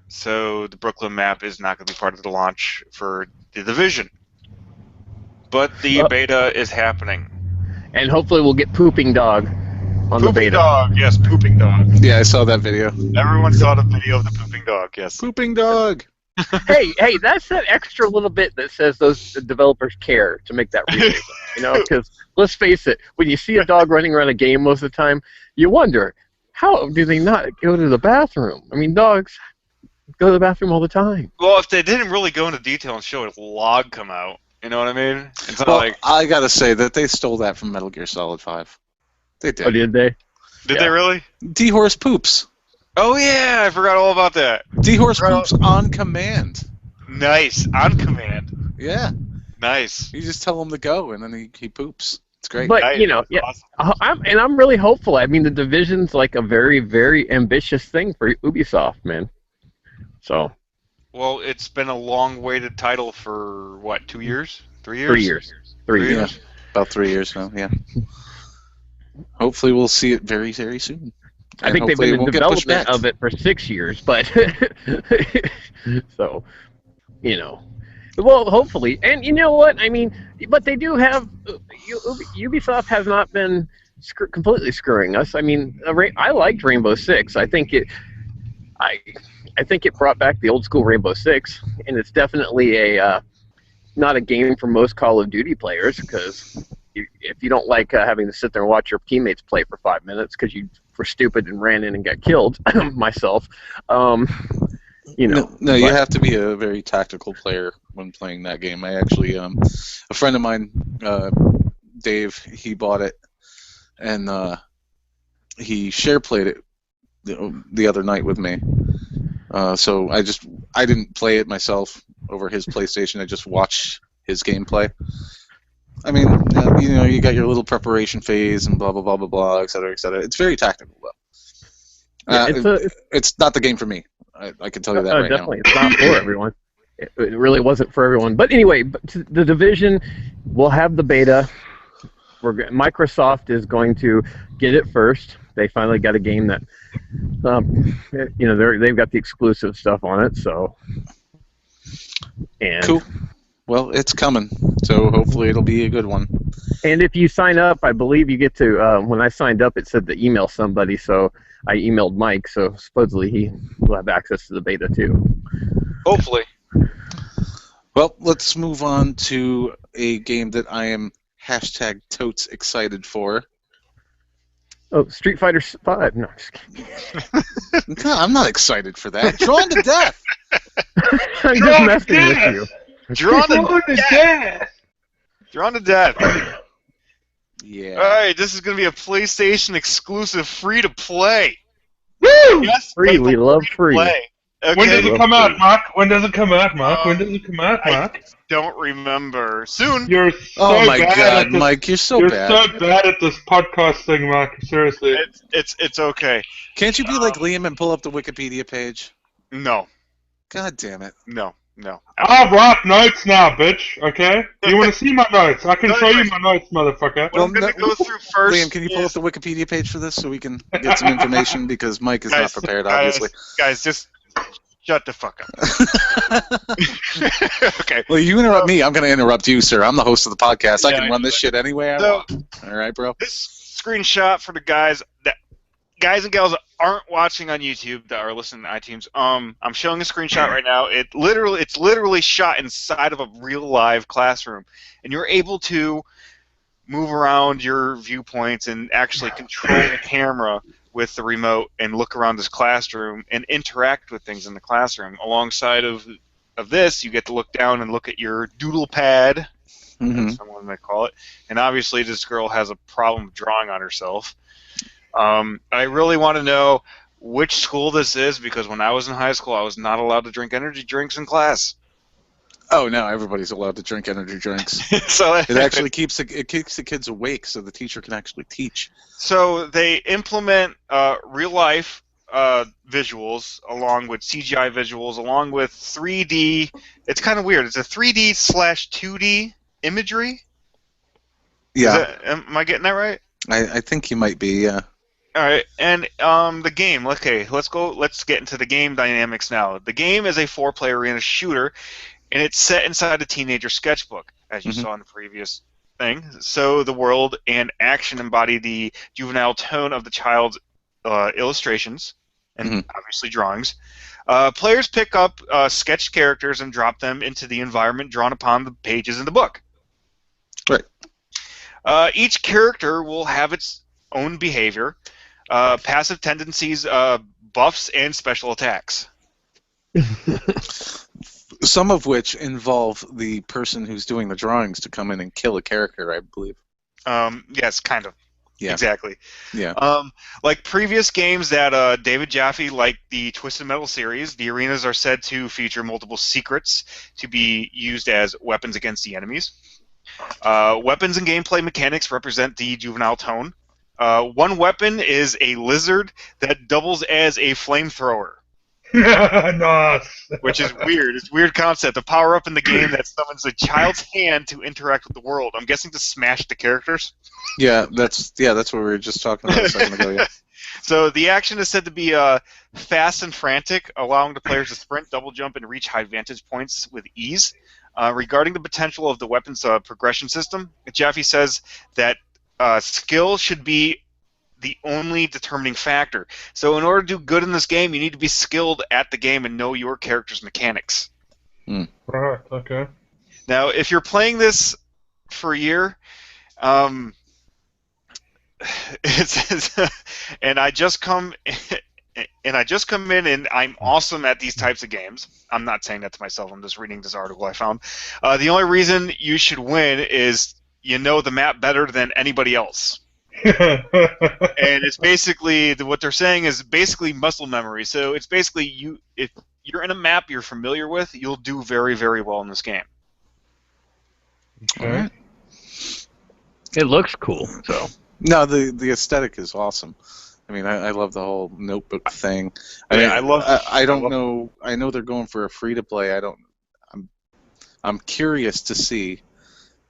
So, the Brooklyn map is not going to be part of the launch for the Division. But the beta is happening. And hopefully we'll get Pooping Dog on the beta. Pooping Dog, yes, Pooping Dog. Yeah, I saw that video. Everyone saw the video of the Pooping Dog, yes. Pooping Dog. hey, that's that extra little bit that says those developers care to make that real. You know, because let's face it, when you see a dog running around a game most of the time, you wonder, how do they not go to the bathroom? I mean, dogs go to the bathroom all the time. Well, if they didn't really go into detail and show a log come out, you know what I mean? It's not Well, like... I gotta say that they stole that from Metal Gear Solid 5. They did. Oh, did they? Did they really? D-Horse poops. Oh, yeah, I forgot all about that. D-Horse poops on command. Nice, on command. Yeah. Nice. You just tell him to go, and then he poops. It's great. But, Nice. you know, yeah, Awesome. I'm really hopeful. I mean, the Division's like a very, very ambitious thing for Ubisoft, man. So... Well, it's been a long-awaited title for, what, 2 years? 3 years? 3 years. 3 Yeah. years. About 3 years now, yeah. Hopefully we'll see it very, very soon. I think they've been in development of it for 6 years, but so, you know. Well, hopefully. And you know what? I mean, but they do have... Ubisoft has not been completely screwing us. I mean, I liked Rainbow Six. I think it brought back the old school Rainbow Six, and it's definitely not a game for most Call of Duty players, because if you don't like having to sit there and watch your teammates play for 5 minutes because you were stupid and ran in and got killed, myself, you know. No, you have to be a very tactical player when playing that game. I actually, a friend of mine, Dave, he bought it, and he share played it the other night with me. So I didn't play it myself over his PlayStation. I just watched his gameplay. I mean, you know, you got your little preparation phase and blah blah blah blah blah, et cetera, et cetera. It's very tactical though. It's not the game for me. I can tell you that right definitely. now. It's not for everyone. It really wasn't for everyone. But anyway, the Division will have the beta. Microsoft is going to get it first. They finally got a game that, you know, they've got the exclusive stuff on it. So, and cool. Well, it's coming, so hopefully it'll be a good one. And if you sign up, I believe you get to. When I signed up, it said to email somebody, so I emailed Mike. So supposedly he will have access to the beta too. Hopefully. Well, let's move on to a game that I am #totes excited for. Oh, Street Fighter 5. No, I'm just kidding. No, I'm not excited for that. Drawn to death. I'm just messing with you. Drawn to death. Drawn to death. Yeah. All right, this is going to be a PlayStation exclusive, free to play. Woo! Yes, Free. We love free. play. Okay. When does it come out, Mark? When does it come out, Mark? When does it come out, I Mark? don't remember. Soon. You're so Oh my bad God, at this, Mike, you're so you're bad. so bad at this podcast thing, Mark. Seriously. It's okay. Can't you be like Liam and pull up the Wikipedia page? No. God damn it. No. I'll write notes now, bitch. Okay? You want to see my notes? I can show you my notes, motherfucker. What I'm going to go through first. Liam, can you pull up the Wikipedia page for this so we can get some information? Because Mike is not prepared, obviously. Guys, just shut the fuck up. Okay. Well, you interrupt me, I'm going to interrupt you, sir. I'm the host of the podcast. I can run this shit any way I So, want. All right, bro? this screenshot for the guys and gals that aren't watching on YouTube that are listening to iTunes. I'm showing a screenshot right now. It's literally shot inside of a real live classroom, and you're able to move around your viewpoints and actually control the camera with the remote and look around this classroom and interact with things in the classroom. Alongside of this, you get to look down and look at your doodle pad as someone might call it. And obviously, this girl has a problem drawing on herself. I really want to know which school this is, because when I was in high school, I was not allowed to drink energy drinks in class. Oh, no, everybody's allowed to drink energy drinks. So it actually keeps the kids awake so the teacher can actually teach. So they implement real-life visuals along with CGI visuals, along with 3D. It's kind of weird. It's a 3D/2D imagery. Yeah. Am I getting that right? I think you might be, yeah. All right, and the game. Okay, let's get into the game dynamics now. The game is a 4-player arena shooter, and it's set inside a teenager sketchbook, as you saw in the previous thing. So the world and action embody the juvenile tone of the child's illustrations and obviously drawings. Players pick up sketched characters and drop them into the environment drawn upon the pages in the book. Right. Each character will have its own behavior, passive tendencies, buffs, and special attacks. Some of which involve the person who's doing the drawings to come in and kill a character, I believe. Yes, kind of. Yeah. Exactly. Yeah. Like previous games that David Jaffe, like the Twisted Metal series, the arenas are said to feature multiple secrets to be used as weapons against the enemies. Weapons and gameplay mechanics represent the juvenile tone. One weapon is a lizard that doubles as a flamethrower. Nice. Which is weird. It's a weird concept. A power-up in the game that summons a child's hand to interact with the world. I'm guessing to smash the characters. Yeah, that's what we were just talking about a second ago. Yeah. So the action is said to be fast and frantic, allowing the players to sprint, double jump, and reach high vantage points with ease. Regarding the potential of the weapon's progression system, Jaffe says that skill should be the only determining factor. So in order to do good in this game, you need to be skilled at the game and know your character's mechanics. Right, okay. Now, if you're playing this for a year, and I just come in and I'm awesome at these types of games. I'm not saying that to myself. I'm just reading this article I found. The only reason you should win is you know the map better than anybody else. And it's basically what they're saying is basically muscle memory. So it's basically if you're in a map you're familiar with, you'll do very, very well in this game. Okay. It looks cool. So No, the aesthetic is awesome. I mean, I love the whole notebook thing. I know they're going for a free to play. I'm curious to see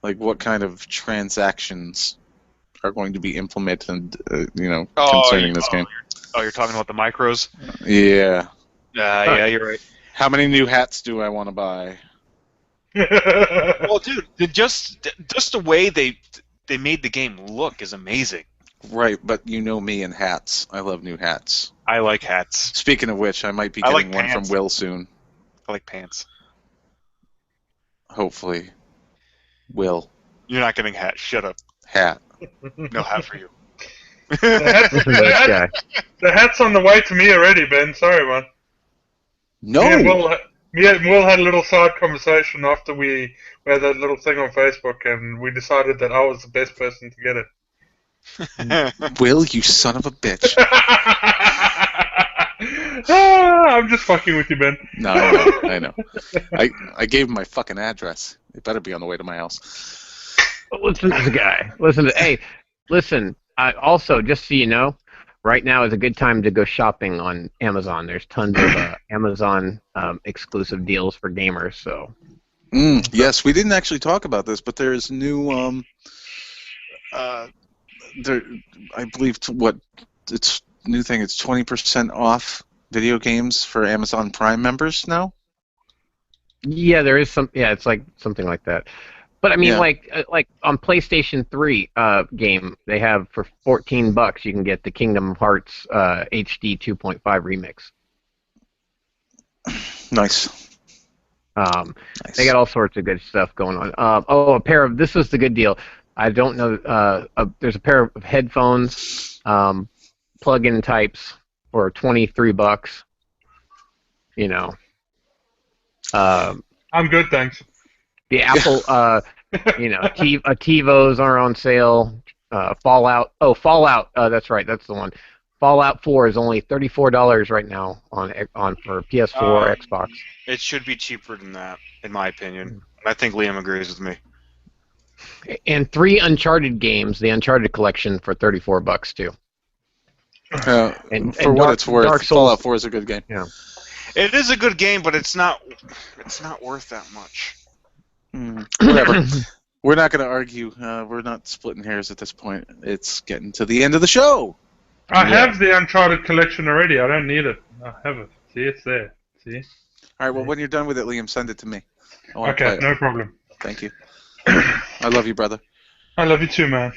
like what kind of transactions are going to be implemented, concerning this game. You're talking about the micros? Yeah. Yeah, you're right. How many new hats do I want to buy? Well, dude, just the way they made the game look is amazing. Right, but you know me and hats. I love new hats. I like hats. Speaking of which, I might be getting one from Will soon. I like pants. Hopefully. Will. You're not getting hat. Shut up. Hat. No hat for you. The hat's on the way to me already, Ben. Sorry, man. No! Me and Will had a little side conversation after we had that little thing on Facebook, and we decided that I was the best person to get it. Will, you son of a bitch. I'm just fucking with you, Ben. No, I know. I gave him my fucking address. It better be on the way to my house. Listen to the guy. Listen. Also, just so you know, right now is a good time to go shopping on Amazon. There's tons of Amazon exclusive deals for gamers. So. Yes, we didn't actually talk about this, but there's new. I believe it's new thing. It's 20% off video games for Amazon Prime members now. Yeah, there is some. Yeah, it's like something like that. But I mean, like on PlayStation 3 game, they have for $14 you can get the Kingdom Hearts HD 2.5 remix. Nice. Nice. They got all sorts of good stuff going on. This was the good deal. I don't know. There's a pair of headphones, plug-in types for $23. You know. I'm good, thanks. The Apple You know, TiVos are on sale. Fallout. Oh, Fallout. That's right. That's the one. Fallout 4 is only $34 right now on for PS4, Xbox. It should be cheaper than that, in my opinion. And I think Liam agrees with me. And 3 Uncharted games, the Uncharted collection, for $34 too. And what it's worth, Fallout 4 is a good game. Yeah. It is a good game, but it's not worth that much. Whatever. We're not going to argue. We're not splitting hairs at this point. It's getting to the end of the show. I have the Uncharted collection already. I don't need it. I have it. See, it's there. See? All right, well, when you're done with it, Liam, send it to me. I wanna play Okay, it. no problem. Thank you. I love you, brother. I love you too, man.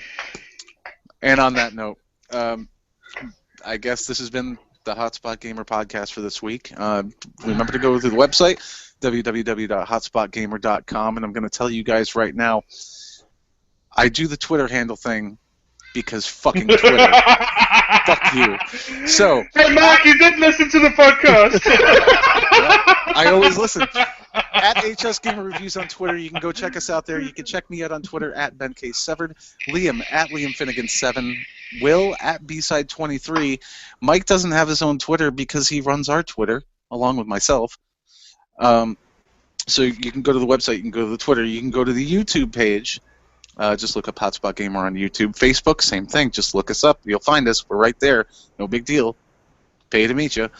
And on that note, I guess this has been the Hotspot Gamer podcast for this week. Remember to go to the website, www.hotspotgamer.com, and I'm going to tell you guys right now, I do the Twitter handle thing because fucking Twitter. Fuck you. So, hey, Mark, you did listen to the podcast. I always listen. At HS Gamer Reviews on Twitter. You can go check us out there. You can check me out on Twitter at BenK7. Liam at Liam Finnegan7. Will at BSide23. Mike doesn't have his own Twitter because he runs our Twitter, along with myself. So you can go to the website. You can go to the Twitter. You can go to the YouTube page. Just look up Hotspot Gamer on YouTube. Facebook, same thing. Just look us up. You'll find us. We're right there. No big deal. Pay to meet you.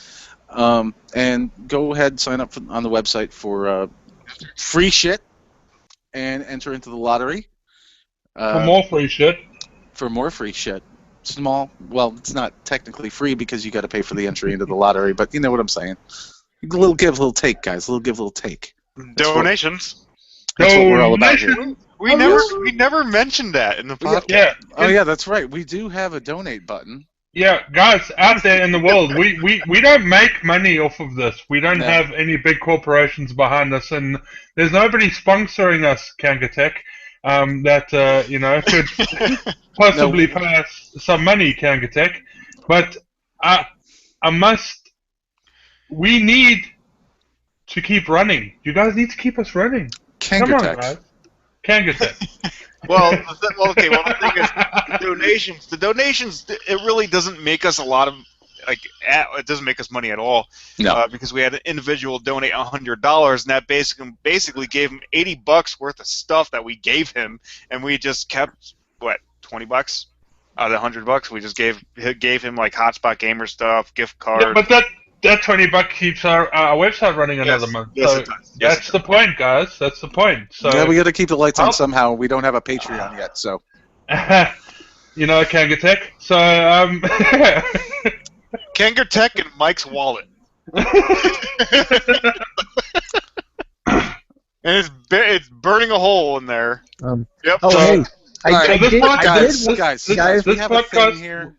And go ahead, sign up on the website for free shit and enter into the lottery. For more free shit. For more free shit. Small. Well, it's not technically free because you got to pay for the entry into the lottery, but you know what I'm saying. A little give, little take, guys. A little give, little take. Donations. That's what we're all about here. We never mentioned that in the podcast. Yeah. Oh yeah, that's right. We do have a donate button. Yeah, guys, out there in the world, we don't make money off of this. We don't have any big corporations behind us, and there's nobody sponsoring us, Kangatech, that could possibly pay us some money, Kangatech. But we need to keep running. You guys need to keep us running. Come on, guys. Kangatech. The thing is, the donations, it really doesn't make us a lot of, it doesn't make us money at all. No. Because we had an individual donate $100, and that basically gave him $80 worth of stuff that we gave him, and we just kept, $20 out of the $100? We just gave him, like, Hotspot Gamer stuff, gift cards. Yeah, but that $20 keeps our website running another month. Yes, so it does. That's the point, guys. That's the point. So yeah, we got to keep the lights on somehow. We don't have a Patreon yet, so. Kangatech. So Kangatech and Mike's wallet. And it's burning a hole in there. Yep. Oh, hey. Guys, we have a podcast thing here.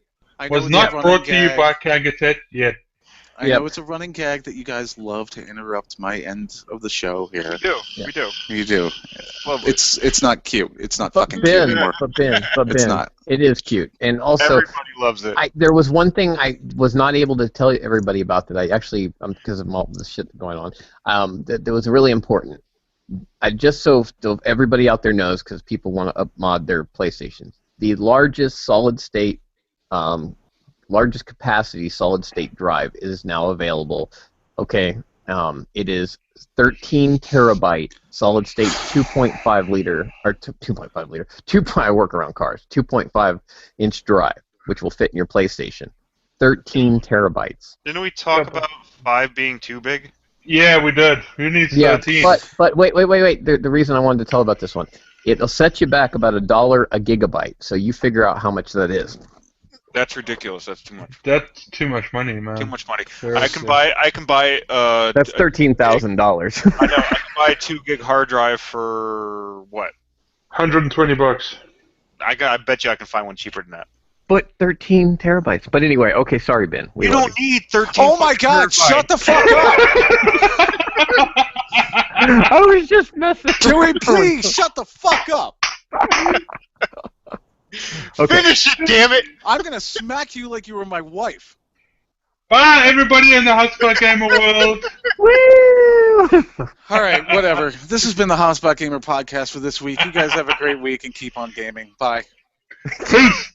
was not brought to you by Kangatech yet. I know it's a running gag that you guys love to interrupt my end of the show here. We do. Yeah. We do. You do. Lovely. It's not cute. It's not fucking cute anymore. But Ben, it's not. It is cute. And also, everybody loves it. There was one thing I was not able to tell everybody about that I actually, because of all the shit going on, that was really important. Just so everybody out there knows, because people want to upmod their PlayStations. The largest solid-state largest capacity solid-state drive is now available. Okay, it is 13 terabyte solid-state 2.5 liter or 2.5 liter. I work around cars. 2.5 inch drive, which will fit in your PlayStation. 13 terabytes. Didn't we talk about 5 being too big? Yeah, we did. Who needs 13? But wait. The reason I wanted to tell about this one, it'll set you back about $1 a gigabyte. So you figure out how much that is. That's ridiculous. That's too much. That's too much money, man. Too much money. Seriously. I can buy. That's $13,000. I know. I can buy a 2 gig hard drive for what? $120. I bet you I can find one cheaper than that. But 13 terabytes. But anyway, okay, sorry, Ben. You don't need 13. Oh my God! Shut the fuck up! I was just messing. Can we please shut the fuck up? Okay. Finish it, damn it! I'm gonna smack you like you were my wife. Bye, everybody in the Hotspot Gamer world. Woo! All right, whatever. This has been the Hotspot Gamer podcast for this week. You guys have a great week and keep on gaming. Bye. Peace.